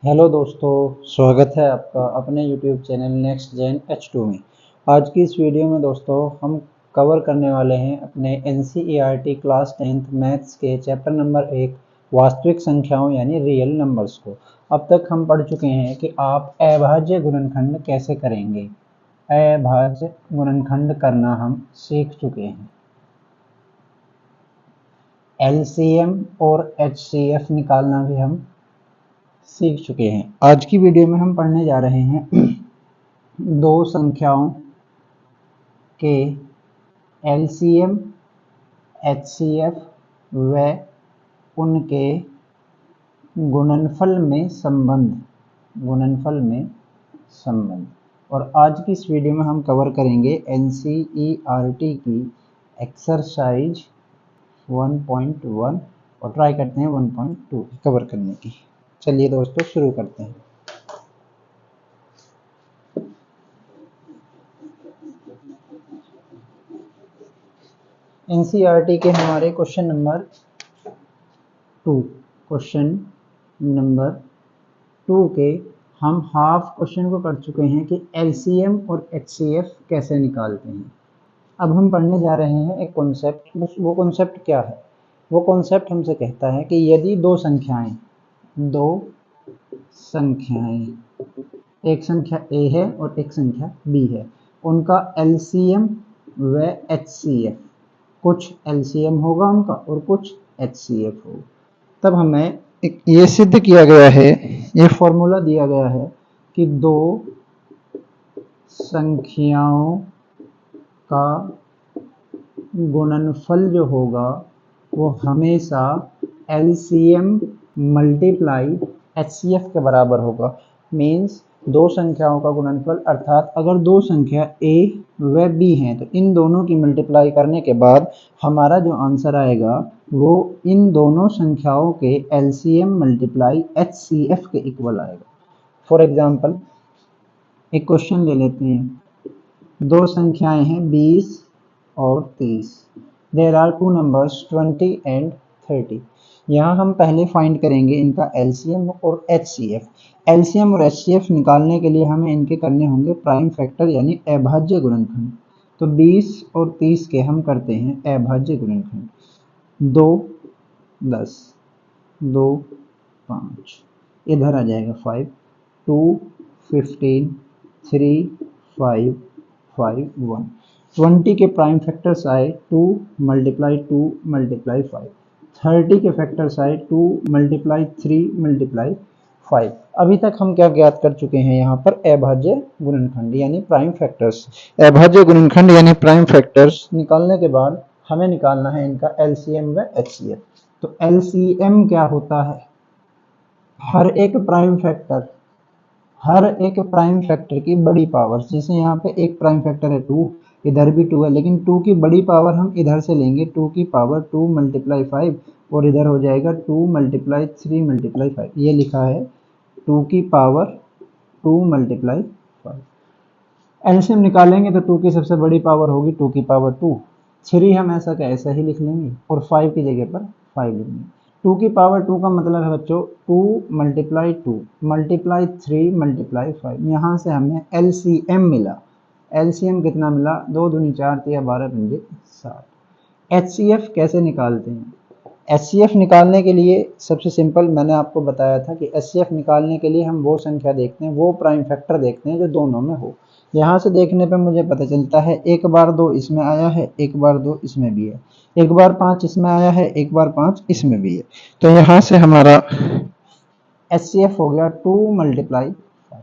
Hello दोस्तों, स्वागत है आपका अपने YouTube channel next gen H2 में। आज की इस वीडियो में दोस्तों हम कवर करने वाले हैं अपने NCERT क्लास 10th मैथ्स के चैप्टर नंबर 1 वास्तविक संख्याओं यानी रियल नंबर्स को। अब तक हम पढ़ चुके हैं कि आप अभाज्य गुणनखंड कैसे करेंगे। अभाज्य गुणनखंड करना हम सीख चुके हैं। LCM और HCF निकालना भी हम सीख चुके हैं। आज की वीडियो में हम पढ़ने जा रहे हैं दो संख्याओं के LCM, HCF व उनके गुणनफल में संबंध। और आज की इस वीडियो में हम कवर करेंगे NCERT की एक्सरसाइज 1.1 और ट्राई करते हैं 1.2 कवर करने की। चलिए दोस्तों शुरू करते हैं। NCERT के हमारे क्वेश्चन नंबर 2 के हम हाफ क्वेश्चन को कर चुके हैं कि LCM और HCF कैसे निकालते हैं। अब हम पढ़ने जा रहे हैं एक कॉन्सेप्ट। वो कॉन्सेप्ट क्या है? वो कॉन्सेप्ट हमसे कहता है कि यदि दो संख्याएं एक संख्या A है और एक संख्या B है, उनका LCM व HCF, कुछ LCM होगा उनका और कुछ HCF होगा, तब हमें ये सिद्ध किया गया है, ये फॉर्मूला दिया गया है कि दो संख्याओं का गुणनफल जो होगा वो हमेशा LCM मल्टीप्लाई HCF के बराबर होगा। मीन्स दो संख्याओं का गुणनफल, अर्थात अगर दो संख्या A व B हैं तो इन दोनों की मल्टीप्लाई करने के बाद हमारा जो आंसर आएगा वो इन दोनों संख्याओं के LCM मल्टीप्लाई HCF के इक्वल आएगा। फॉर एग्जाम्पल एक क्वेश्चन ले लेते हैं। दो संख्याएं हैं 20 और 30। There are two numbers 20 and 30। यहाँ हम पहले फाइंड करेंगे इनका LCM और HCF। LCM और HCF निकालने के लिए हमें इनके करने होंगे प्राइम फैक्टर यानी अभाज्य गुणनखंड। तो 20 और 30 के हम करते हैं अभाज्य गुणनखंड। 2 10, 2 5, इधर आ जाएगा 5, 2 15, 3 5 5 1। 20 के प्राइम फैक्टर्स आए 2 मल्टीप्लाई 2 मल्टीप्लाई 5। 30 के फैक्टर्स आए 2 मल्टीप्लाई 3 मल्टीप्लाई 5। अभी तक हम क्या ज्ञात कर चुके हैं? यहाँ पर अभाज्य गुणनखंड यानी प्राइम फैक्टर्स। अभाज्य गुणनखंड यानी प्राइम फैक्टर्स निकालने के बाद हमें निकालना है इनका LCM व HCF। तो LCM क्या होता है? हर एक प्राइम फैक्टर की बड़ी पावर। जैसे यहाँ पे एक प्राइम फैक्टर है 2, इधर भी 2 है, लेकिन 2 की बड़ी पावर हम इधर से लेंगे 2 की पावर 2 मल्टीप्लाई 5 और इधर हो जाएगा 2 मल्टीप्लाई 3 मल्टीप्लाई 5। ये लिखा है 2 की पावर 2 मल्टीप्लाई 5। एलसीएम निकालेंगे तो 2 की सबसे बड़ी पावर होगी 2 की पावर 2। 3 हम ऐसा ही लिख लेंगे और 5 की जगह पर 5 लिख लेंगे। 2 की पावर 2 का मतलब है बच्चों 2 मल्टीप्लाई 2 मल्टीप्लाई 3 मल्टीप्लाई 5। यहाँ से हमें LCM मिला। LCM कितना मिला? 2 दूनी 4 3 12 पंजे 7। HCF कैसे निकालते हैं? HCF निकालने के लिए सबसे सिंपल मैंने आपको बताया था कि HCF निकालने के लिए हम वो संख्या देखते हैं, वो प्राइम फैक्टर देखते हैं जो दोनों में हो। यहाँ से देखने पे मुझे पता चलता है एक बार 2 इसमें आया है, एक बार 2 इसमें भी है, एक बार 5 इसमें आया है, एक बार 5 इसमें भी है। तो यहाँ से हमारा HCF हो गया 2 मल्टीप्लाई 5।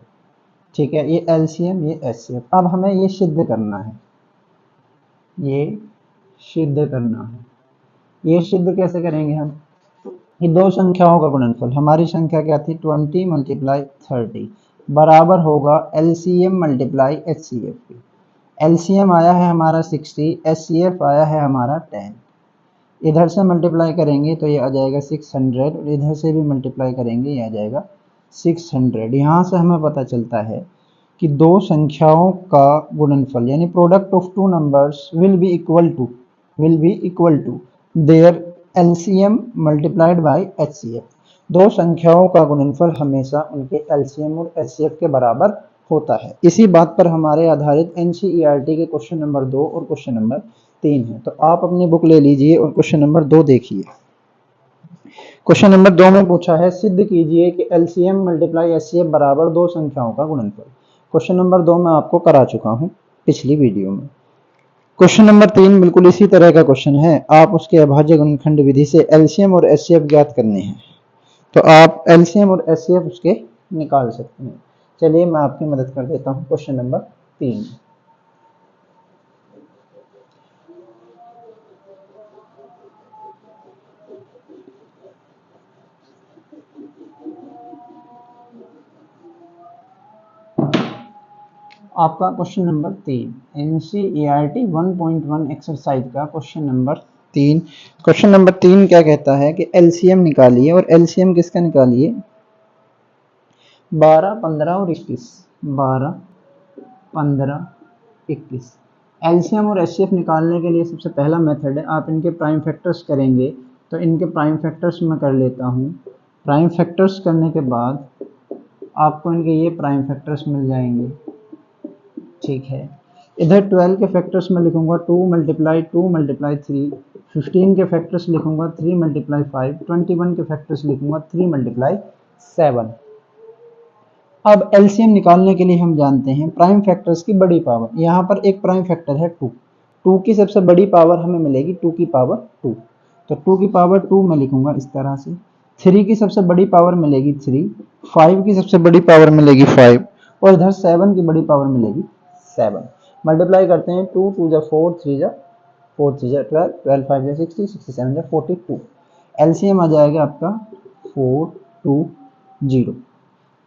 ठीक है, ये LCM ये HCF। अब हमें ये सिद्ध करना है, ये सिद्ध कैसे करेंगे हम? ये दो संख्याओं का गुणनफल, हमारी संख्या क्या थी 20 मल्टीप्लाई 30 बराबर होगा LCM मल्टीप्लाई HCF की। LCM आया है हमारा 60, HCF आया है हमारा 10। इधर से मल्टीप्लाई करेंगे तो ये आ जाएगा 600 और इधर से भी मल्टीप्लाई करेंगे ये आ जाएगा 600। यहाँ से हमें पता चलता है कि दो संख्याओं का गुणनफल यानी product of two numbers will be equal to their LCM multiplied by HCF। दो संख्याओं का गुणनफल हमेशा उनके एलसीएम और एचसीएफ के बराबर होता है। इसी बात पर हमारे आधारित एनसीईआरटी के क्वेश्चन नंबर 2 और क्वेश्चन नंबर 3 है। तो आप अपनी बुक ले लीजिए और क्वेश्चन नंबर 2 देखिए। क्वेश्चन नंबर 2 में पूछा है सिद्ध कीजिए कि एलसीएम मल्टीप्लाई एचसीएफ बराबर दो संख्याओं का गुणनफल। क्वेश्चन नंबर 2 मैं आपको करा चुका हूं पिछली वीडियो में। क्वेश्चन नंबर 3 बिल्कुल इसी तरह का क्वेश्चन है। आप उसके अभाज्य गुणनखंड विधि से एलसीएम और एचसीएफ ज्ञात करने हैं, तो आप एलसीएम और एचसीएफ उसके निकाल सकते हैं। चलिए मैं आपकी मदद कर देता हूं। क्वेश्चन नंबर 3, आपका क्वेश्चन नंबर 3 एनसीईआरटी 1.1 एक्सरसाइज का क्वेश्चन नंबर 3। क्वेश्चन नंबर 3 क्या कहता है कि एलसीएम निकालिए, और एलसीएम किसका निकालिए? 12, 15 और 21। 12, 15, 21। एलसीएम और एचसीएफ निकालने के लिए सबसे पहला मेथड है, आप इनके प्राइम फैक्टर्स करेंगे। तो इनके प्राइम फैक्टर्स मैं कर लेता हूँ। प्राइम फैक्टर्स करने के बाद आपको इनके ये प्राइम फैक्टर्स मिल जाएंगे, ठीक है। इधर 12 के फैक्टर्स में लिखूंगा 2 मल्टीप्लाई 2 मल्टीप्लाई 3, 15 के फैक्टर्स लिखूंगा 3 मल्टीप्लाई 5, 21 के फैक्टर्स लिखूंगा 3 मल्टीप्लाई 7। अब एलसीएम निकालने के लिए हम जानते हैं प्राइम फैक्टर्स की बड़ी पावर। यहाँ पर एक प्राइम फैक्टर है 2, 2 की सबसे बड़ी पावर हमें मिलेगी 2 की पावर 2, तो 2 की पावर 2 मैं लिखूंगा इस तरह से। 3 की सबसे बड़ी पावर मिलेगी 3, 5 की सबसे बड़ी पावर मिलेगी 5, और इधर 7 की बड़ी पावर मिलेगी 7। मल्टीप्लाई करते हैं 2 2 जा 4, 3 जा 4, 3 जा 12, 12 5 जा 60, 67 जा 42। एलसीएम आ जाएगा आपका 420।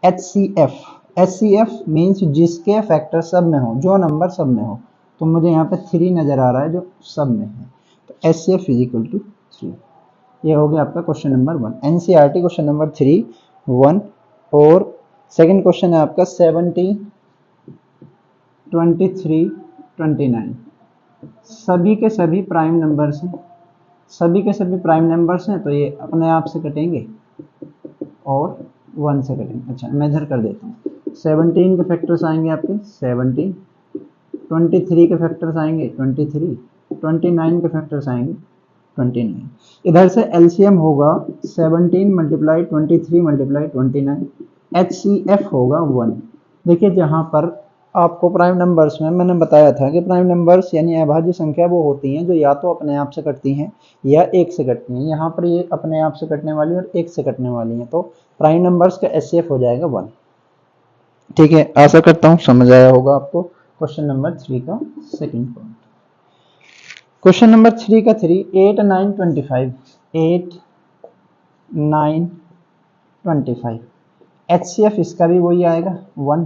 HCF मीन्स जिसके फैक्टर सब में हो, जो नंबर सब में हो। तो मुझे यहाँ पे 3 नजर आ रहा है जो सब में है, तो HCF इज इक्वल टू 3। ये हो गया आपका question number 1 NCERT question number 3 1। और सेकंड क्वेश्चन है आपका 17, 23, 29। सभी के सभी प्राइम नंबर्स हैं, सभी के सभी प्राइम नंबर्स हैं, तो ये अपने आप से कटेंगे और 1 से कटेंगे। अच्छा मैं इधर कर देता हूँ। 17 के फैक्टर्स आएंगे आपके 17, 23 के फैक्टर्स आएंगे 23, 29 के फैक्टर्स आएंगे 29। इधर से एलसीएम होगा 17 मल्टीप्लाई 23 मल्टीप्लाई 29, HCF होगा 1। देखिए जहाँ पर आपको प्राइम नंबर्स में मैंने बताया था कि प्राइम नंबर्स यानी अभाज्य संख्या वो होती हैं जो या तो अपने आप से कटती हैं या एक से कटती हैं। यहाँ पर ये अपने आप से कटने वाली और एक से कटने वाली हैं, तो प्राइम नंबर्स का HCF हो जाएगा 1। ठीक है, आशा करता हूँ समझ आया होगा आपको क्वेश्चन नंबर 3 का सेकंड पॉइंट। क्वेश्चन नंबर 3 का 3 8 9 25, 8 9 25। HCF इसका भी वही आएगा 1,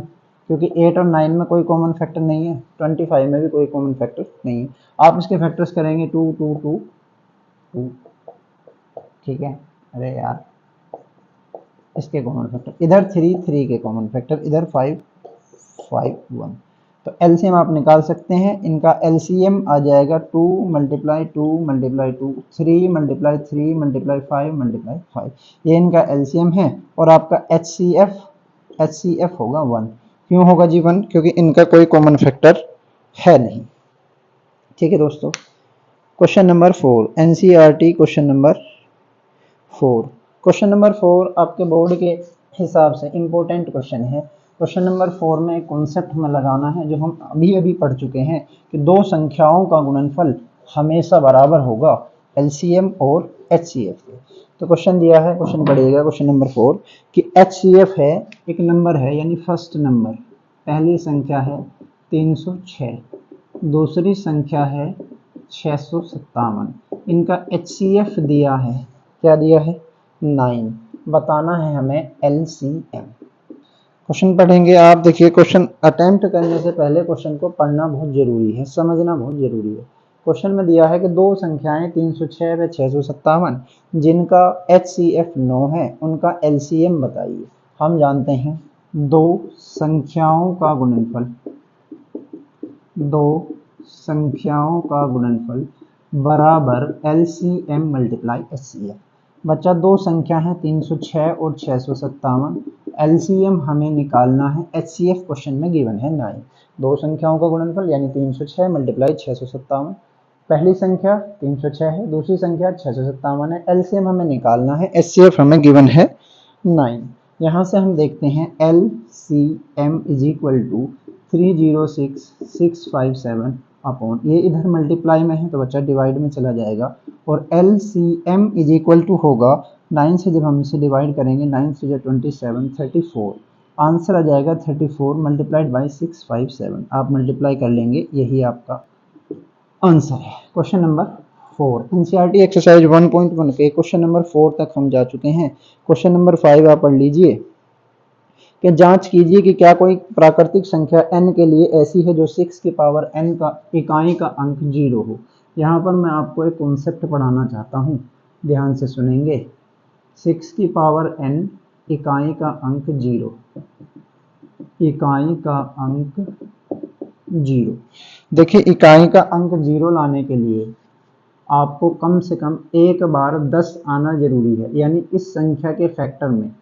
क्योंकि 8 और 9 में कोई कॉमन फैक्टर नहीं है, 25 में भी कोई कॉमन फैक्टर नहीं है। आप इसके फैक्टर्स करेंगे 2 2 2 2, ठीक है। अरे यार इसके कॉमन फैक्टर इधर 3 3 के कॉमन फैक्टर, इधर 5 5 1। तो एलसीएम आप निकाल सकते हैं। इनका एलसीएम आ जाएगा 2 multiply 2 multiply 2, 3 multiply 3 multiply 5 multiply 5। ये इनका एलसीएम है। और आपका HCF होगा 1। क्यों होगा जी 1? क्योंकि इनका कोई कॉमन फैक्टर है नहीं। ठीक है दोस्तों। Question number 4 NCERT question number 4। Question number 4 आपके बोर्ड के हिसाब से इम्पोर्टेंट क्वेश्चन है। क्वेश्चन नंबर 4 में कॉन्सेप्ट में लगाना है जो हम अभी अभी पढ़ चुके हैं कि दो संख्याओं का गुणनफल हमेशा बराबर होगा एलसीएम और HCF के। तो क्वेश्चन दिया है, क्वेश्चन पढ़िएगा क्वेश्चन नंबर 4 कि HCF है एक नंबर है यानी फर्स्ट नंबर, पहली संख्या है 306, दूसरी संख्या है 657। इनका HCF दिया है, क्या दिया है? 9। बताना है हमें LCM। क्वेश्चन पढ़ेंगे आप। देखिए क्वेश्चन अटेम्प्ट करने से पहले क्वेश्चन को पढ़ना बहुत जरूरी है, समझना बहुत जरूरी है। क्वेश्चन में दिया है कि दो संख्याएं 306 व 657 जिनका HCF 9 है उनका LCM बताइए। हम जानते हैं दो संख्याओं का गुणनफल, दो संख्याओं का गुणनफल बराबर LCM मल्टीप्लाई HCF। बच्चा दो संख्या है 306 और 657, एलसीएम हमें निकालना है, एचसीएफ क्वेश्चन में गिवन है 9। दो संख्याओं का गुणनफल यानी 306 मल्टीप्लाई 657, पहली संख्या 306 है, दूसरी संख्या 657 है, एलसीएम हमें निकालना है, एचसीएफ हमें गिवन है 9। यहाँ से हम देखते हैं LCM is equal to 306657 upon, ये इधर मल्टीप्लाई में है तो बच्चा डिवाइड में चला जाएगा, और एलसीएम इज इक्वल टू होगा 9 से जब हम इसे डिवाइड करेंगे 9 से जो 27 34, आंसर आ जाएगा 34 मल्टीप्लाइड बाई 657। आप मल्टीप्लाई कर लेंगे, यही आपका आंसर है। क्वेश्चन नंबर 4 एनसीईआरटी एक्सरसाइज 1.1 के क्वेश्चन नंबर 4 तक हम जा चुके हैं। क्वेश्चन नंबर 5 आप पढ़ लीजिए कि जांच कीजिए कि क्या कोई प्राकृतिक संख्या n के लिए ऐसी है जो 6 की पावर n का इकाई का अंक 0 हो। यहाँ पर मैं आपको एक कॉन्सेप्ट पढ़ाना चाहता हूँ, ध्यान से सुनेंगे। 6 की पावर n इकाई का अंक 0, इकाई का अंक 0। देखिए इकाई का अंक 0 लाने के लिए आपको कम से कम एक बार 10 आना जरूरी है, यानी इस संख्या के फैक्टर में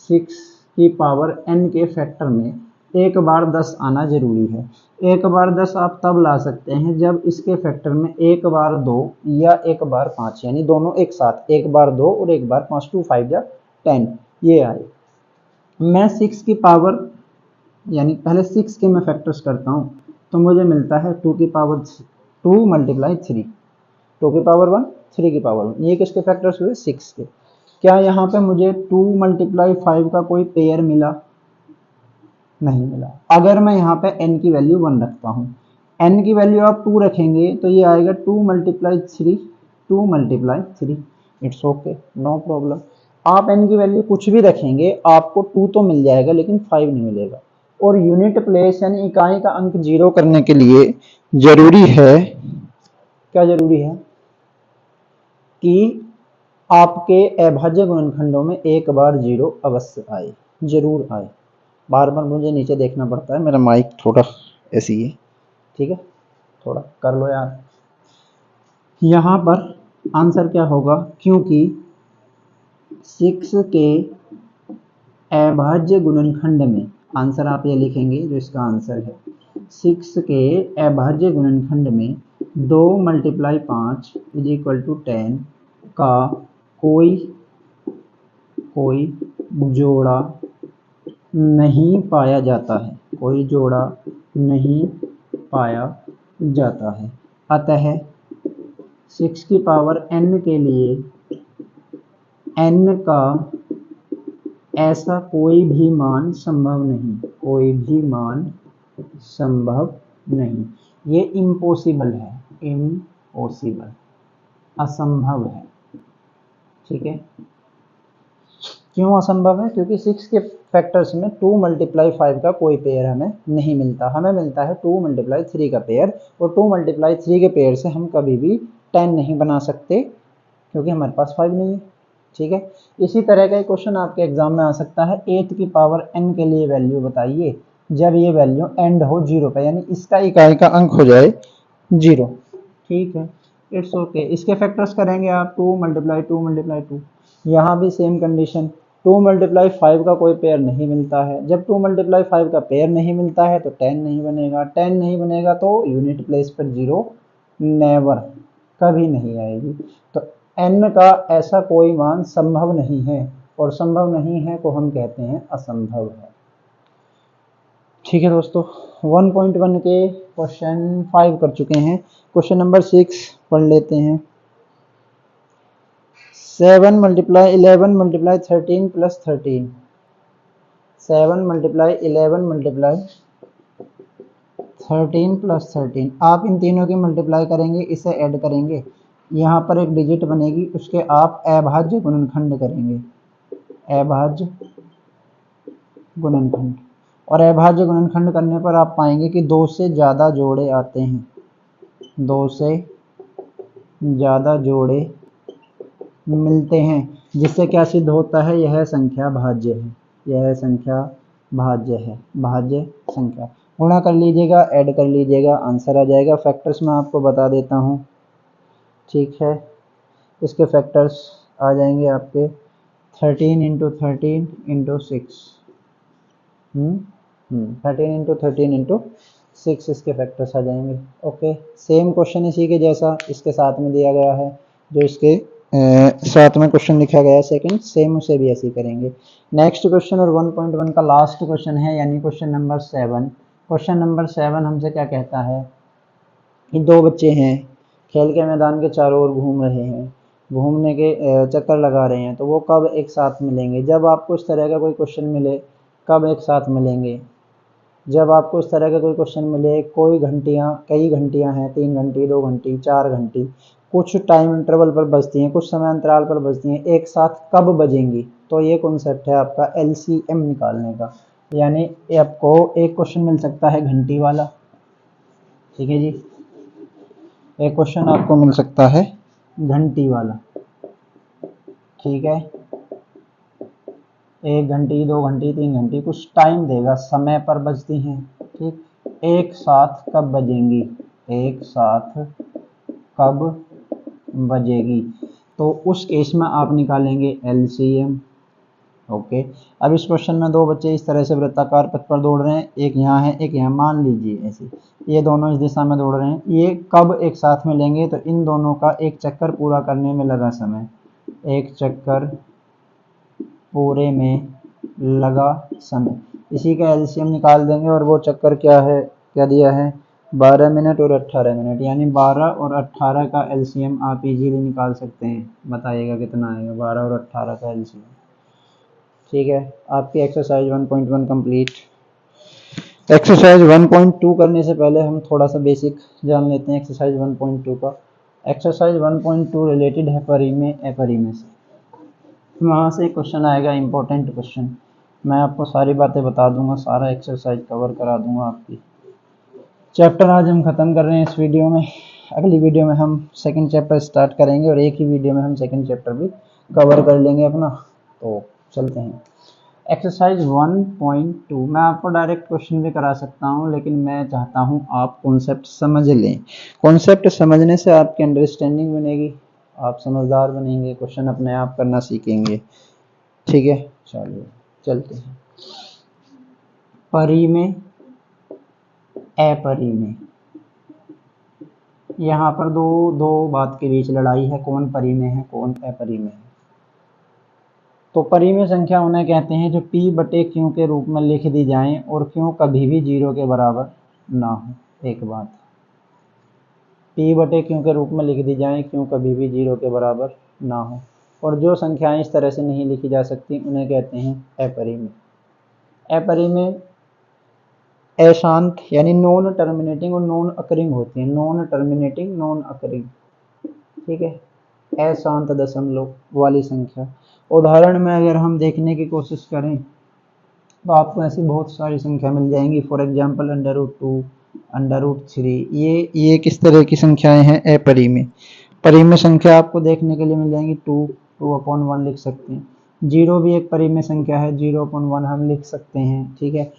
6 की पावर n के फैक्टर में एक बार 10 आना जरूरी है। एक बार 10 आप तब ला सकते हैं जब इसके फैक्टर में एक बार 2 या एक बार 5, यानी दोनों एक साथ, एक बार 2 और एक बार 5, 2 5 या 10 ये आए। मैं 6 की पावर यानी पहले 6 के मैं फैक्टर्स करता हूँ तो मुझे मिलता है 2 की पावर 2 मल्टीप्लाई 3, 2 की पावर 1 3 की पावर 1, ये किसके फैक्टर्स हुए 6 के। क्या यहाँ पे मुझे 2 मल्टीप्लाई 5 का कोई पेयर मिला? नहीं मिला। अगर मैं यहाँ पे n की वैल्यू 1 रखता हूँ, n की वैल्यू आप 2 रखेंगे तो ये आएगा 2 multiply 3, 2 multiply 3, it's okay, no problem. आप n की वैल्यू कुछ भी रखेंगे आपको 2 तो मिल जाएगा लेकिन 5 नहीं मिलेगा। और यूनिट प्लेस यानी इकाई का अंक 0 करने के लिए जरूरी है, क्या जरूरी है कि आपके अभाज्य गुणनखंडों में एक बार 0 अवश्य आए, जरूर आए। बार बार मुझे नीचे देखना पड़ता है, मेरा माइक थोड़ा ऐसी है, ठीक है, थोड़ा कर लो यार। यहाँ पर आंसर क्या होगा, क्योंकि 6 के अभाज्य गुणनखंड में, आंसर आप ये लिखेंगे जो इसका आंसर है, 6 के अभाज्य गुणनखंड में 2 मल्टीप्लाई 5 इज इक्वल टू 10 का कोई जोड़ा नहीं पाया जाता है, कोई जोड़ा नहीं पाया जाता है। अतः 6 की पावर n के लिए n का ऐसा कोई भी मान संभव नहीं, कोई भी मान संभव नहीं। ये इम्पॉसिबल है, इम्पॉसिबल, असंभव है, ठीक है। क्यों असंभव है? क्योंकि 6 के फैक्टर्स में 2 मल्टीप्लाई 5 का कोई पेयर हमें नहीं मिलता, हमें मिलता है 2 मल्टीप्लाई 3 का पेयर, और 2 मल्टीप्लाई 3 के पेयर से हम कभी भी 10 नहीं बना सकते क्योंकि हमारे पास 5 नहीं है, ठीक है। इसी तरह का एक क्वेश्चन आपके एग्जाम में आ सकता है, 8 की पावर n के लिए वैल्यू बताइए जब ये वैल्यू एंड हो 0 पे, यानी इसका इकाई का अंक हो जाए 0, ठीक है, इट्स ओके। इसके फैक्टर्स करेंगे आप 2 मल्टीप्लाई 2 मल्टीप्लाई 2, यहाँ भी सेम कंडीशन, 2 मल्टीप्लाई 5 का कोई पेयर नहीं मिलता है। जब 2 मल्टीप्लाई 5 का पेयर नहीं मिलता है तो 10 नहीं बनेगा, 10 नहीं बनेगा तो यूनिट प्लेस पर 0 नेवर, कभी नहीं आएगी। तो n का ऐसा कोई मान संभव नहीं है, और संभव नहीं है को हम कहते हैं असंभव है, ठीक है दोस्तों। 1.1 के क्वेश्चन 5 कर चुके हैं। क्वेश्चन नंबर 6 पढ़ लेते हैं। 7 multiply 11 multiply 13 plus 13, 7 multiply 11 multiply 13 plus 13, आप इन तीनों की मल्टीप्लाई करेंगे, इसे ऐड करेंगे, यहाँ पर एक डिजिट बनेगी, उसके आप अभाज्य गुणनखंड करेंगे, अभाज्य गुणनखंड, और अभाज्य गुणनखंड करने पर आप पाएंगे कि 2 से ज़्यादा जोड़े आते हैं, 2 से ज़्यादा जोड़े मिलते हैं, जिससे क्या सिद्ध होता है, यह संख्या भाज्य है, यह संख्या भाज्य है, भाज्य संख्या। गुणा कर लीजिएगा, ऐड कर लीजिएगा, आंसर आ जाएगा। फैक्टर्स मैं आपको बता देता हूँ, ठीक है। इसके फैक्टर्स आ जाएंगे आपके 13 इंटू 13 इंटू 6, 13 इंटू 13 इंटू 6 इसके फैक्टर्स आ जाएंगे। ओके, सेम क्वेश्चन इसी के जैसा इसके साथ में दिया गया है, जो इसके साथ में क्वेश्चन लिखा गया है सेकंड, सेम उसे भी ऐसे ही करेंगे। नेक्स्ट क्वेश्चन और 1.1 का लास्ट क्वेश्चन है, यानी क्वेश्चन नंबर 7। क्वेश्चन नंबर 7 हमसे क्या कहता है कि दो बच्चे हैं, खेल के मैदान के चारों ओर घूम रहे हैं, घूमने के चक्कर लगा रहे हैं, तो वो कब एक साथ मिलेंगे? जब आपको इस तरह का कोई क्वेश्चन मिले, कब एक साथ मिलेंगे? जब आपको इस तरह का कोई क्वेश्चन मिले, कोई घंटियाँ, कई घंटियाँ हैं, 3 घंटी, 2 घंटी, 4 घंटी, कुछ टाइम इंटरवल पर बजती हैं, कुछ समय अंतराल पर बजती हैं, एक साथ कब बजेंगी? तो ये कॉन्सेप्ट है आपका एलसीएम निकालने का। यानी आपको एक क्वेश्चन मिल सकता है घंटी वाला, ठीक है जी, एक क्वेश्चन आपको मिल सकता है घंटी वाला, ठीक है, 1 घंटी, 2 घंटी, 3 घंटी, कुछ टाइम देगा, समय पर बजती हैं, ठीक। एक साथ कब बजेंगी? एक साथ कब बजेगी? तो उस केस में आप निकालेंगे एलसीएम। ओके, अब इस क्वेश्चन में दो बच्चे इस तरह से वृत्ताकार पथ पर दौड़ रहे हैं, एक यहाँ है, एक यहाँ, मान लीजिए ऐसे, ये दोनों इस दिशा में दौड़ रहे हैं, ये कब एक साथ मिलेंगे? तो इन दोनों का एक चक्कर पूरा करने में लगा समय, एक चक्कर पूरे में लगा समय, इसी का एलसीएम निकाल देंगे। और वो चक्कर क्या है, क्या दिया है, 12 मिनट और 18 मिनट, यानी 12 और 18 का एलसीएम आप इजीली निकाल सकते हैं। बताइएगा कितना आएगा 12 और 18 का एलसीएम। ठीक है, आपकी एक्सरसाइज 1.1 कंप्लीट। एक्सरसाइज 1.2 करने से पहले हम थोड़ा सा बेसिक जान लेते हैं एक्सरसाइज 1.2 का। एक्सरसाइज 1.2 रिलेटेड है परिमेय अपरिमेय से। वहाँ से क्वेश्चन आएगा, इंपॉर्टेंट क्वेश्चन, मैं आपको सारी बातें बता दूंगा, सारा एक्सरसाइज कवर करा दूंगा आपकी। चैप्टर आज हम ख़त्म कर रहे हैं इस वीडियो में, अगली वीडियो में हम सेकंड चैप्टर स्टार्ट करेंगे और एक ही वीडियो में हम सेकंड चैप्टर भी कवर कर लेंगे अपना। तो चलते हैं एक्सरसाइज 1.2। मैं आपको डायरेक्ट क्वेश्चन भी करा सकता हूं, लेकिन मैं चाहता हूं आप कॉन्सेप्ट समझ लें। कॉन्सेप्ट समझने से आपकी अंडरस्टैंडिंग बनेगी, आप समझदार बनेंगे, क्वेश्चन अपने आप करना सीखेंगे। ठीक है, चलिए चलते हैं। परिमेय अपरिमेय, यहाँ पर दो बात के बीच लड़ाई है, कौन परिमेय है कौन अपरिमेय है। तो परिमेय संख्या उन्हें कहते हैं जो p बटे q के रूप में लिख दी जाएं और q कभी भी 0 के बराबर ना हो। एक बात, p बटे q के रूप में लिख दी जाएं, q कभी भी 0 के बराबर ना हो। और जो संख्याएं इस तरह से नहीं लिखी जा सकती उन्हें कहते हैं अपरिमेय। अपरिमेय अशांत यानी नॉन टर्मिनेटिंग और नॉन अकरिंग होती है, नॉन टर्मिनेटिंग नॉन अकरिंग, ठीक है, अशांत दशमलव वाली संख्या। उदाहरण में अगर हम देखने की कोशिश करें तो आपको ऐसी बहुत सारी संख्या मिल जाएंगी। फॉर एग्जांपल √2, √3, ये किस तरह की संख्याएं हैं, अपरिमेय। परिमेय संख्या आपको देखने के लिए मिल जाएंगी 2/1 लिख सकते हैं। 0 भी एक परिमेय संख्या है, 0/1 हम लिख सकते हैं, ठीक है।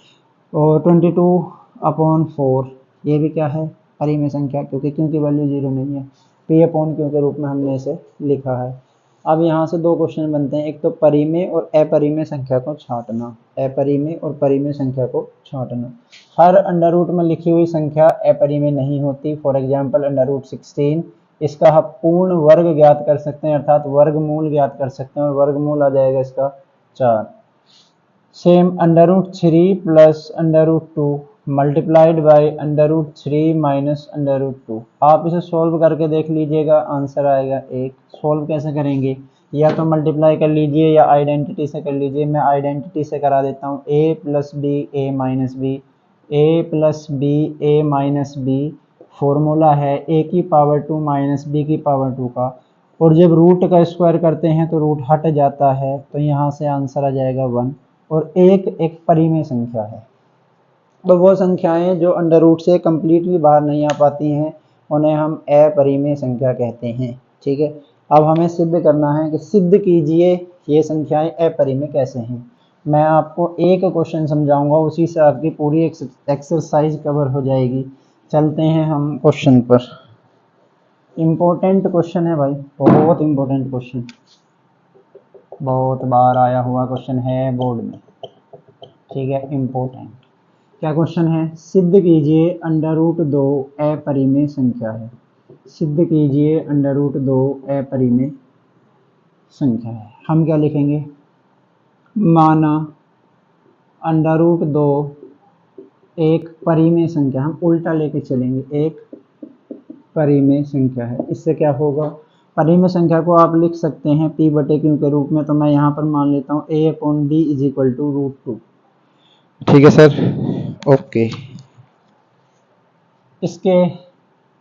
और 22/4 ये भी क्या है, परिमेय संख्या, क्योंकि q की वैल्यू 0 नहीं है, p/q के रूप में हमने इसे लिखा है। अब यहाँ से दो क्वेश्चन बनते हैं, एक तो परिमेय और अपरिमेय संख्या को छांटना, अपरिमेय और परिमेय संख्या को छांटना। हर अंडर रूट में लिखी हुई संख्या अपरिमेय नहीं होती। फॉर एग्जांपल √16, इसका हम पूर्ण वर्ग ज्ञात कर सकते हैं, अर्थात वर्गमूल ज्ञात कर सकते हैं, और वर्गमूल आ जाएगा इसका 4। Same √3 plus √2 multiplied by √3 minus √2। आप इसे सोल्व करके देख लीजिएगा, आंसर आएगा 1। सोल्व कैसे करेंगे, या तो मल्टीप्लाई कर लीजिए या आइडेंटिटी से कर लीजिए। मैं आइडेंटिटी से करा देता हूँ, a plus b a minus b, a plus b a minus b, formula है a की पावर 2 माइनस बी की पावर 2 का, और जब रूट का स्क्वायर करते हैं तो रूट हट जाता है, तो यहाँ से आंसर आ जाएगा 1। और एक परिमेय संख्या है। तो वो संख्याएं जो अंडर रूट से कंप्लीटली बाहर नहीं आ पाती हैं उन्हें हम अपरिमेय संख्या कहते हैं, ठीक है। अब हमें सिद्ध करना है कि सिद्ध कीजिए ये संख्याएं अपरिमेय कैसे हैं। मैं आपको एक क्वेश्चन समझाऊंगा, उसी से आपकी पूरी एक्सरसाइज कवर हो जाएगी। चलते हैं हम क्वेश्चन पर। इम्पोर्टेंट क्वेश्चन है भाई, बहुत इम्पोर्टेंट क्वेश्चन। बहुत बार आया हुआ क्वेश्चन है बोर्ड में, ठीक है, इम्पोर्टेंट। क्या क्वेश्चन है? सिद्ध कीजिए अंडर रूट 2 अपरिमेय संख्या है। सिद्ध कीजिए अंडर रूट 2 अपरिमेय संख्या है। हम क्या लिखेंगे? माना अंडर रूट 2 एक परिमेय संख्या, हम उल्टा लेके चलेंगे, एक परिमेय संख्या है। इससे क्या होगा? परिमेय संख्या को आप लिख सकते हैं p बटे q के रूप में, तो मैं यहाँ पर मान लेता हूँ a upon b is equal to root 2। ठीक है सर, ओके। इसके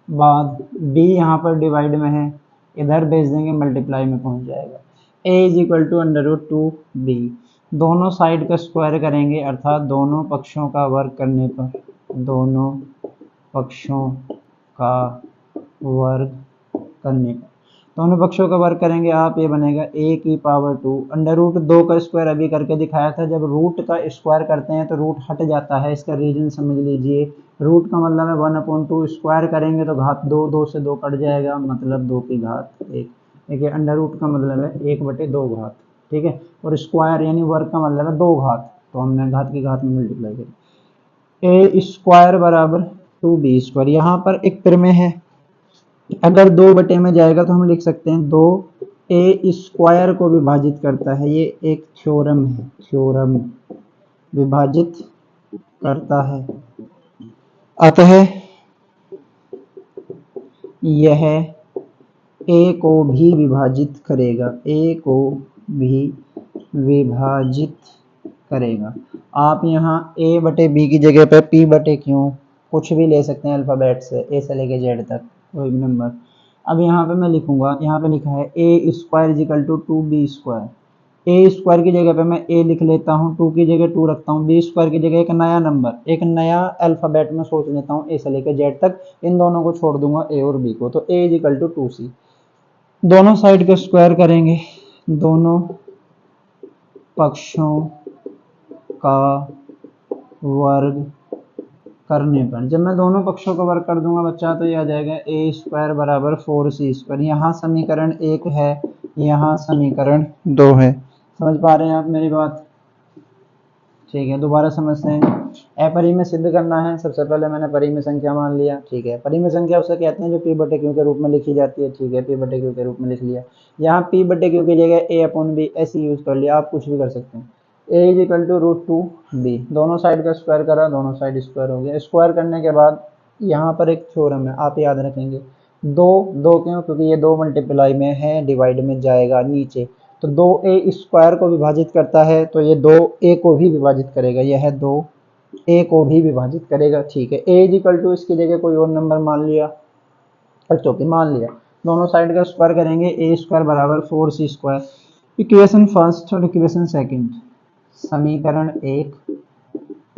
बाद b यहाँ पर डिवाइड में है, इधर भेज देंगे, मल्टीप्लाई में पहुँच जाएगा। a is equal to under root 2b, दोनों साइड का स्क्वायर करेंगे, अर्थात दोनों पक्षों का वर्ग करने पर, दोनों पक्षों का वर्ग करने पर, दोनों पक्षों का वर्ग करेंगे आप, ये बनेगा a की पावर 2 अंडर रूट 2 का स्क्वायर अभी करके दिखाया था। जब रूट का स्क्वायर करते हैं तो रूट हट जाता है, इसका रीजन समझ लीजिए। रूट का मतलब है 1/2, स्क्वायर करेंगे तो घात 2, 2 से 2 कट जाएगा, मतलब 2 की घात 1। देखिए अंडर रूट का मतलब है 1/2 घात, ठीक है, और स्क्वायर यानी वर्ग का मतलब है 2 घात, तो हमने घात की घात में मल्टीप्लाई करी। a स्क्वायर बराबर 2b स्क्वायर, यहाँ पर एक परिमेय है, अगर 2 बटे में जाएगा तो हम लिख सकते हैं 2 a स्क्वायर को विभाजित करता है। ये एक थ्योरम है, थ्योरम विभाजित करता है, अतः यह a को भी विभाजित करेगा, a को भी विभाजित करेगा। आप यहाँ a बटे b की जगह पर p बटे q कुछ भी ले सकते हैं अल्फ़ाबेट से, a से लेके z तक कोई भी नंबर। अब यहाँ पे मैं लिखूंगा, यहाँ पे लिखा है a square is equal to 2b square. a square की जगह पे मैं a लिख लेता हूँ, 2 की जगह 2 रखता हूँ, b स्क्वायर की जगह एक नया नंबर, एक नया अल्फ़ाबेट में सोच लेता हूँ, a से लेकर z तक, इन दोनों को छोड़ दूंगा a और b को, तो a is equal to 2c। दोनों साइड के स्क्वायर करेंगे, दोनों पक्षों का वर्ग करने पर, जब मैं दोनों पक्षों का वर्ग कर दूंगा बच्चा, तो ये आ जाएगा a स्क्वायर बराबर 4c स्क्वायर। यहाँ समीकरण 1 है, यहाँ समीकरण 2 है। समझ पा रहे हैं आप मेरी बात? ठीक है, दोबारा समझते हैं। अपरिमेय सिद्ध करना है, सबसे पहले मैंने परिमेय संख्या मान लिया, ठीक है। परिमेय संख्या उसे कहते हैं जो p बटे q के रूप में लिखी जाती है, ठीक है, p बटे q के रूप में लिख लिया। यहाँ p बटे q की जगह a अपॉन b ऐसे यूज कर लिया, आप कुछ भी कर सकते हैं। a is equal to root 2b, दोनों साइड का स्क्वायर करा, दोनों साइड स्क्वायर हो गया। स्क्वायर करने के बाद यहाँ पर एक थ्योरम है, आप याद रखेंगे, दो क्यों? क्योंकि ये 2 मल्टीप्लाई में है, डिवाइड में जाएगा नीचे, तो 2a स्क्वायर को विभाजित करता है, तो ये 2a को भी विभाजित करेगा, यह है 2a को भी विभाजित करेगा, ठीक है। a इज इक्वल टू इसकी जगह कोई और नंबर मान लिया, तो मान लिया, दोनों साइड का स्क्वायर करेंगे, a स्क्वायर बराबर 4c स्क्वायर। इक्वेशन फर्स्ट और इक्वेशन सेकंड, समीकरण 1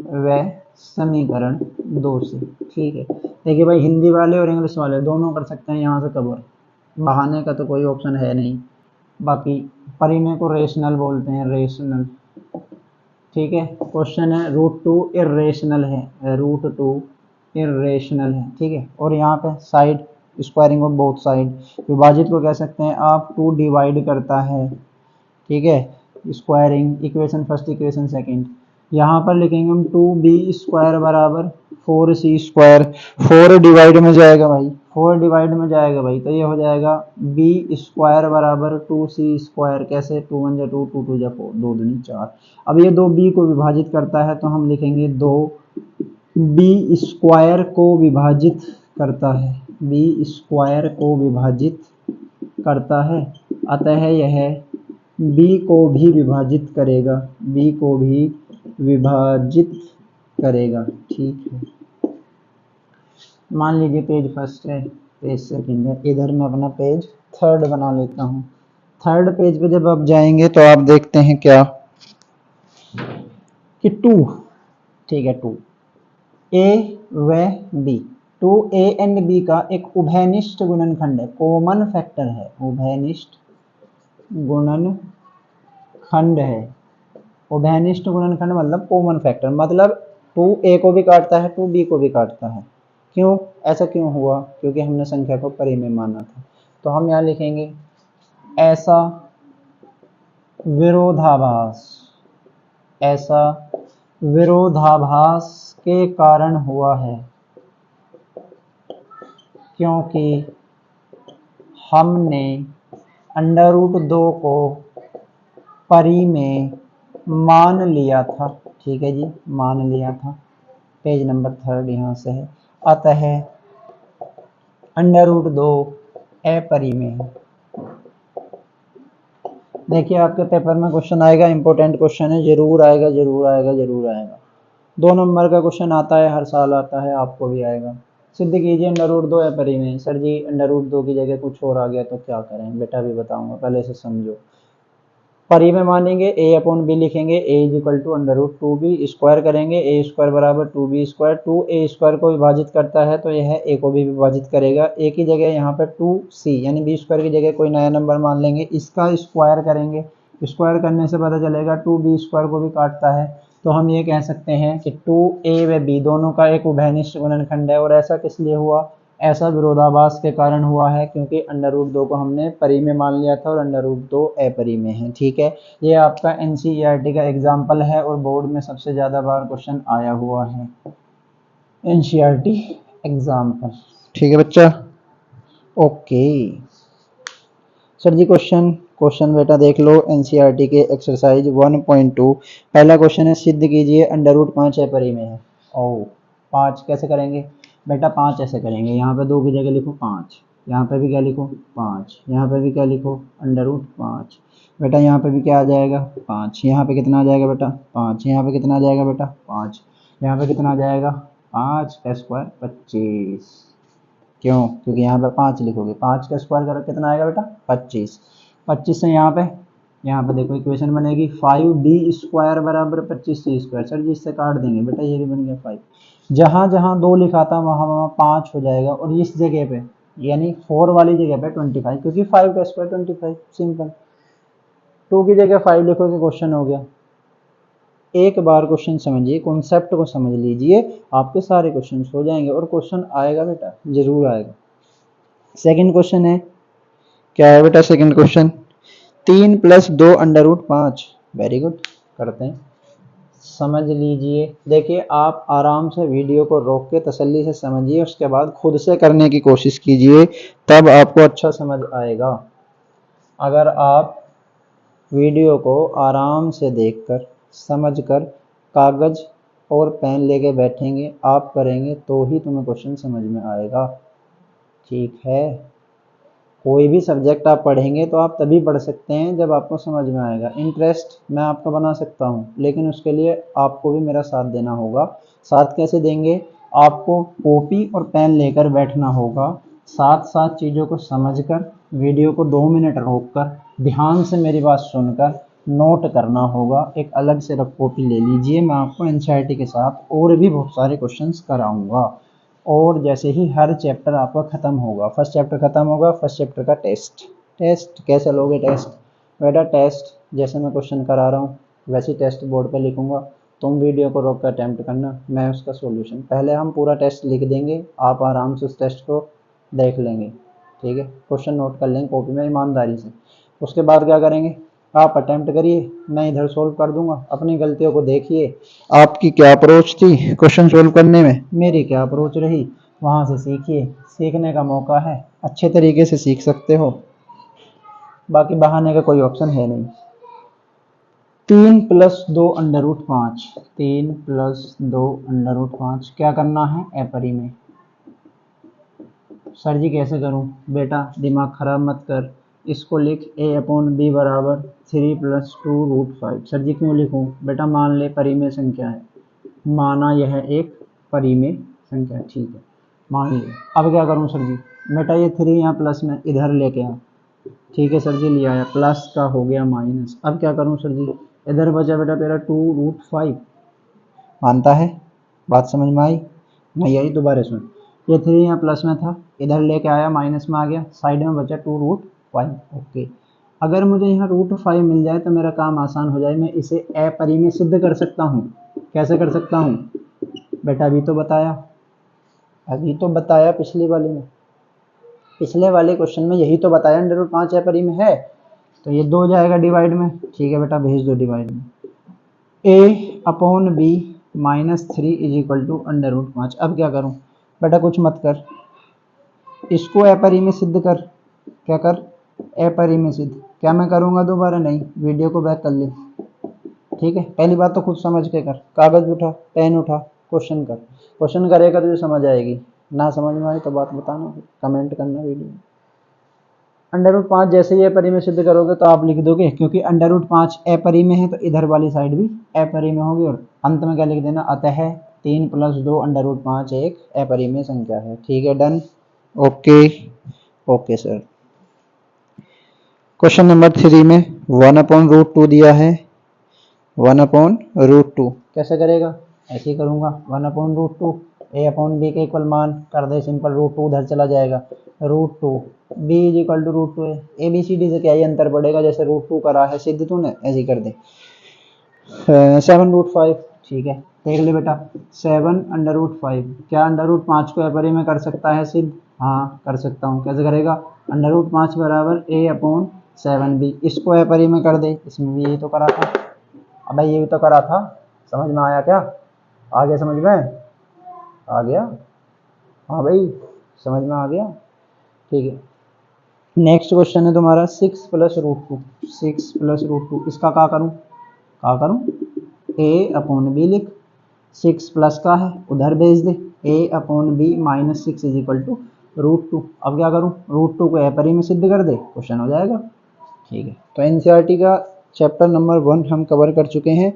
व समीकरण 2 से, ठीक है। देखिए भाई, हिंदी वाले और इंग्लिश वाले दोनों कर सकते हैं यहाँ से कवर, बहाने का तो कोई ऑप्शन है नहीं। बाकी परिमेय को रेशनल बोलते हैं, रेशनल, ठीक है। क्वेश्चन है रूट 2 इर्रेशनल है, रूट 2 इर्रेशनल है, ठीक है। और यहाँ पे side squaring of both side, विभाजित को कह सकते हैं आप 2 डिवाइड करता है, ठीक है। Squaring, equation first equation second, यहाँ पर लिखेंगे हम 2b स्क्वायर बराबर 4c स्क्वायर, 4 डिवाइड में जाएगा भाई, 4 डिवाइड में जाएगा भाई, तो ये हो जाएगा b स्क्वायर बराबर 2c स्क्वायर। कैसे? 2 1 जा 2, 2 2 जा 4, 2 दूनी 4। अब ये 2b को विभाजित करता है, तो हम लिखेंगे 2b स्क्वायर को विभाजित करता है, b स्क्वायर को विभाजित करता है, अतः यह b को भी विभाजित करेगा, b को भी विभाजित करेगा, ठीक है। मान लीजिए पेज फर्स्ट है, पेज सेकंड है, इधर मैं अपना पेज थर्ड बना लेता हूँ। थर्ड पेज पे जब आप जाएंगे तो आप देखते हैं क्या कि 2, ठीक है, 2 a व b, 2a एंड b का एक उभयनिष्ठ गुणनखंड है, कॉमन फैक्टर है, उभयनिष्ठ गुणनखंड है। उभयनिष्ठ गुणनखंड मतलब कॉमन फैक्टर, मतलब 2a को भी काटता है, 2b को भी काटता है। क्यों? ऐसा क्यों हुआ? क्योंकि हमने संख्या को परिमेय माना था। तो हम यहाँ लिखेंगे ऐसा विरोधाभास, ऐसा विरोधाभास के कारण हुआ है क्योंकि हमने √2 को परी में मान लिया था। ठीक है जी, मान लिया था। पेज नंबर 3 यहाँ से है। अतः √2 अपरी में है। देखिए आपके पेपर में क्वेश्चन आएगा, इंपॉर्टेंट क्वेश्चन है, जरूर आएगा जरूर आएगा जरूर आएगा। 2 नंबर का क्वेश्चन आता है, हर साल आता है, आपको भी आएगा। सिद्ध कीजिए √2 अपरी में। सर जी √2 की जगह कुछ और आ गया तो क्या करें? बेटा भी बताऊंगा, पहले से समझो। परी में मानेंगे a/b लिखेंगे, a = √2b, स्क्वायर करेंगे a² = 2b²। 2a² को विभाजित करता है तो यह a को भी विभाजित करेगा। a की जगह यहाँ पे 2c यानी b² की जगह कोई नया नंबर मान लेंगे, इसका स्क्वायर करेंगे। स्क्वायर करने से पता चलेगा 2b² को भी काटता है। तो हम ये कह सकते हैं कि 2a व b दोनों का एक उभयनिष्ठ गुणनखंड है। और ऐसा किस लिए हुआ? ऐसा विरोधाभास के कारण हुआ है क्योंकि √2 को हमने परी में मान लिया था और √2 अपरी में है। ठीक है, ये आपका NCERT का एग्जाम्पल है और बोर्ड में सबसे ज़्यादा बार क्वेश्चन आया हुआ है, NCERT एग्जाम्पल। ठीक है बच्चा, ओके। सर जी क्वेश्चन बेटा देख लो, NCERT के एक्सरसाइज 1.2। पहला क्वेश्चन है, सिद्ध कीजिए √5 अपरी में है। ओ 5 कैसे करेंगे बेटा? 5 ऐसे करेंगे, यहाँ पे 2 की जगह लिखो 5, यहाँ पे भी क्या लिखो 5, यहाँ पे भी क्या लिखो √5। बेटा यहाँ पे भी क्या आ जाएगा 5, यहाँ पे कितना आ जाएगा बेटा 5, यहाँ पे कितना आ जाएगा बेटा 5, यहाँ पे कितना आ जाएगा 5 का स्क्वायर 25। क्यों? क्योंकि यहाँ पे 5 लिखोगे, 5 का स्क्वायर करो कितना आएगा बेटा 25। 25 से यहाँ पे देखो इक्वेशन बनेगी 5b² = 25c²। सर जी इससे काट देंगे बेटा, ये भी बन गया 5। जहाँ जहाँ 2 लिखा था वहाँ वहाँ 5 हो जाएगा और इस जगह पे यानी 4 वाली जगह पे 25, क्योंकि 5 का स्क्वायर 25, सिंपल। 2 की जगह 5 लिखोगे, क्वेश्चन हो गया। एक बार क्वेश्चन समझिए, कॉन्सेप्ट को समझ लीजिए, आपके सारे क्वेश्चन हो जाएंगे और क्वेश्चन आएगा बेटा, जरूर आएगा। सेकंड क्वेश्चन है, क्या है बेटा सेकंड क्वेश्चन? 3 + 2 √5। वेरी गुड, करते हैं, समझ लीजिए। देखिए आप आराम से वीडियो को रोक के तसल्ली से समझिए, उसके बाद खुद से करने की कोशिश कीजिए, तब आपको अच्छा समझ आएगा। अगर आप वीडियो को आराम से देखकर समझकर कागज और पेन लेके बैठेंगे, आप करेंगे तो ही तुम्हें क्वेश्चन समझ में आएगा। ठीक है, कोई भी सब्जेक्ट आप पढ़ेंगे तो आप तभी पढ़ सकते हैं जब आपको समझ में आएगा। इंटरेस्ट मैं आपका बना सकता हूँ, लेकिन उसके लिए आपको भी मेरा साथ देना होगा। साथ कैसे देंगे? आपको कॉपी और पेन लेकर बैठना होगा, साथ साथ चीज़ों को समझकर वीडियो को 2 मिनट रोककर ध्यान से मेरी बात सुनकर नोट करना होगा। एक अलग से रफ कॉपी ले लीजिए, मैं आपको NCERT के साथ और भी बहुत सारे क्वेश्चंस कराऊंगा। और जैसे ही हर चैप्टर आपका ख़त्म होगा, फर्स्ट चैप्टर ख़त्म होगा, फर्स्ट चैप्टर का टेस्ट कैसे लोगे? टेस्ट बेटा, टेस्ट जैसे मैं क्वेश्चन करा रहा हूँ वैसे टेस्ट बोर्ड पे लिखूंगा, तुम वीडियो को रोक कर अटैम्प्ट करना, मैं उसका सॉल्यूशन। पहले हम पूरा टेस्ट लिख देंगे, आप आराम से उस टेस्ट को देख लेंगे। ठीक है, क्वेश्चन नोट कर लेंगे कॉपी में ईमानदारी से। उसके बाद क्या करेंगे? आप अटैम्प्ट करिए, मैं इधर सोल्व कर दूंगा। अपनी गलतियों को देखिए, आपकी क्या अप्रोच थी क्वेश्चन सोल्व करने में, मेरी क्या अप्रोच रही, वहाँ से सीखिए। सीखने का मौका है, अच्छे तरीके से सीख सकते हो, बाकी बहाने का कोई ऑप्शन है नहीं। 3 + 2 √5, 3 + 2 √5 क्या करना है? अपरी में। सर जी कैसे करूं? बेटा दिमाग खराब मत कर, इसको लिख a/b = 3 + 2 √5। सर जी क्यों लिखूं? बेटा मान ले परिमेय संख्या है, माना यह एक परिमेय संख्या, ठीक है मान ली। अब क्या करूं सर जी? बेटा ये 3 यहाँ प्लस में इधर लेके आ, ठीक है सर जी ले आया, प्लस का हो गया माइनस। अब क्या करूं सर जी? इधर बचा बेटा तेरा 2 √5, मानता है? बात समझ में आई? नहीं आई दोबारा सुन। ये 3 यहाँ प्लस में था, इधर लेके आया माइनस में आ गया, साइड में बचा 2 √5। ओके, अगर मुझे यहाँ √5 मिल जाए तो मेरा काम आसान हो जाए, मैं इसे अपरिमेय सिद्ध कर सकता हूँ। कैसे कर सकता हूँ? बेटा अभी तो बताया पिछले वाले क्वेश्चन में, यही तो बताया √5 अपरिमेय है। तो ये 2 जाएगा डिवाइड में, ठीक है बेटा भेज दो डिवाइड में। a upon b -3 is equal to √5। अब क्या करूं बेटा, कुछ मत कर, इसको अपरिमेय सिद्ध कर। क्या कर, अपरिमेय सिद्ध। क्या मैं करूंगा दोबारा? नहीं, वीडियो को बैक कर ले, ठीक है। पहली बात तो खुद समझ के कर, कागज उठा, पेन उठा, क्वेश्चन कर। क्वेश्चन करेगा तो समझ आएगी, ना समझ में आए तो बात बताना, कमेंट करना वीडियो। √5 जैसे ही अपरिमेय सिद्ध करोगे तो आप लिख दोगे, क्योंकि √5 अपरिमेय है तो इधर वाली साइड भी अपरिमेय होगी, और अंत में क्या लिख देना, अतः 3 + 2 √5 एक अपरिमेय संख्या है। ठीक है, done, okay okay sir. Question number 3 में 1/√2 दिया है, 1/√2 कैसे करेगा? ऐसे ही करूंगा, 1/√2 a अपॉन बी के इक्वल मान कर दे सिंपल, √2 उधर चला जाएगा, √2 b = √2 है। ABCD से क्या ही अंतर पड़ेगा, जैसे √2 करा है सिद्ध तूने ऐसे ही कर दे। 7√5, ठीक है, देख ले बेटा, 7/5 क्या √5 को अपरिमेय कर सकता है सिद्ध? हाँ कर सकता हूँ। कैसे करेगा? √5 बराबर a अपॉन 7b, इसको अपरिमेय कर दे, इसमें भी यही तो करा था। अब ये भी तो करा था, समझ में आया क्या? आ गया समझ में? आ गया? हाँ भाई समझ में आ गया, ठीक है। नेक्स्ट क्वेश्चन है तुम्हारा 6 + √2, 6 + √2, इसका क्या करूं? a अपॉन बी लिख, 6 प्लस का है उधर भेज दे, a upon b -6 is equal to √2। अब क्या करूं? √2 को अपरिमेय सिद्ध कर दे, क्वेश्चन हो जाएगा, ठीक है। तो एनसीईआरटी का चैप्टर नंबर 1 हम कवर कर चुके हैं।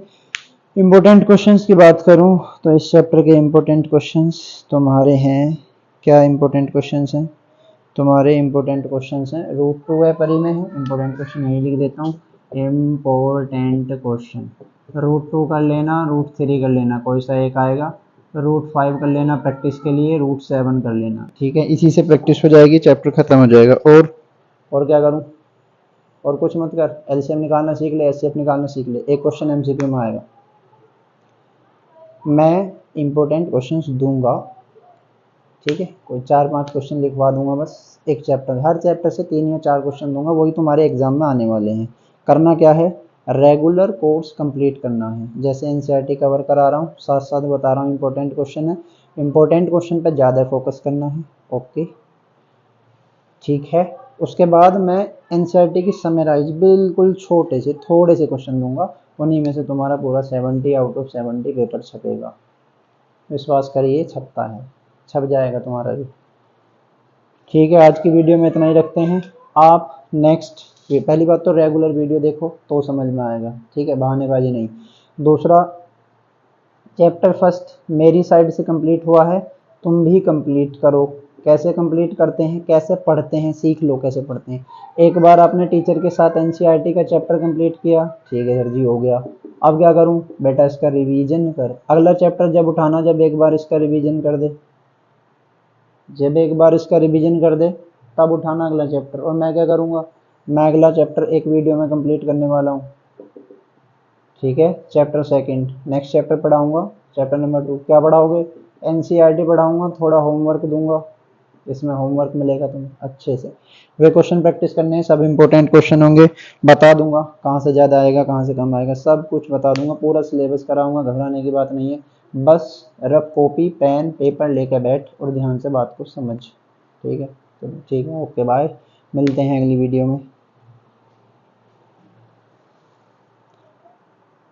इम्पोर्टेंट क्वेश्चंस की बात करूं तो इस चैप्टर के इम्पोर्टेंट क्वेश्चंस तुम्हारे हैं, क्या इम्पोर्टेंट क्वेश्चंस हैं तुम्हारे? इम्पोर्टेंट क्वेश्चंस हैं, √2 अपरिमेय है, इम्पोर्टेंट क्वेश्चन यही लिख देता हूँ, इम्पोर्टेंट क्वेश्चन। √2 कर लेना, √3 कर लेना, कोई सा एक आएगा, √5 कर लेना प्रैक्टिस के लिए, √7 कर लेना, ठीक है। इसी से प्रैक्टिस हो जाएगी, चैप्टर खत्म हो जाएगा। और क्या करूं? और कुछ मत कर, एलसीएम निकालना सीख ले, एचसीएफ निकालना सीख ले, एक क्वेश्चन एमसीक्यू में आएगा। मैं इम्पोर्टेंट क्वेश्चंस दूंगा, ठीक है, कोई 4-5 क्वेश्चन लिखवा दूंगा बस, एक चैप्टर, हर चैप्टर से 3 या 4 क्वेश्चन दूंगा, वही तुम्हारे एग्जाम में आने वाले हैं। करना क्या है? रेगुलर कोर्स कंप्लीट करना है। जैसे एनसीईआरटी कवर करा रहा हूँ, साथ साथ बता रहा हूँ इंपॉर्टेंट क्वेश्चन है, इंपॉर्टेंट क्वेश्चन पर ज़्यादा फोकस करना है, ओके ठीक है। उसके बाद मैं एनसीईआरटी की समराइज बिल्कुल छोटे से थोड़े से क्वेश्चन दूंगा, उन्हीं में से तुम्हारा पूरा 70 आउट ऑफ 70 पेपर छपेगा, विश्वास करिए छपता है, छप जाएगा तुम्हारा भी, ठीक है। आज की वीडियो में इतना ही रखते हैं। आप नेक्स्ट, पहली बात तो रेगुलर वीडियो देखो तो समझ में आएगा, ठीक है, बहानेबाजी नहीं। दूसरा, चैप्टर फर्स्ट मेरी साइड से कंप्लीट हुआ है, तुम भी कंप्लीट करो। कैसे कंप्लीट करते हैं, कैसे पढ़ते हैं, सीख लो कैसे पढ़ते हैं। एक बार आपने टीचर के साथ एनसीईआरटी का चैप्टर कंप्लीट किया, ठीक है सर जी हो गया, अब क्या करूं बेटा? इसका रिवीजन कर। अगला चैप्टर जब उठाना, जब एक बार इसका रिवीजन कर दे, जब एक बार इसका रिवीजन कर दे तब उठाना अगला चैप्टर। और मैं क्या करूंगा? मैं अगला चैप्टर एक वीडियो में कंप्लीट करने वाला हूँ, ठीक है। चैप्टर सेकंड, नेक्स्ट चैप्टर पढ़ाऊंगा, चैप्टर नंबर 2। क्या पढ़ाओगे? एनसीईआरटी पढ़ाऊंगा, थोड़ा होमवर्क दूंगा, इसमें होमवर्क मिलेगा तुम्हें अच्छे से, वे क्वेश्चन प्रैक्टिस करने हैं, सब इंपॉर्टेंट क्वेश्चन होंगे, बता दूंगा कहाँ से ज़्यादा आएगा कहाँ से कम आएगा, सब कुछ बता दूंगा, पूरा सिलेबस कराऊंगा, घबराने की बात नहीं है। बस रफ कॉपी पेन पेपर लेकर बैठ और ध्यान से बात को समझ, ठीक है। तो ठीक है, ओके बाय, मिलते हैं अगली वीडियो में।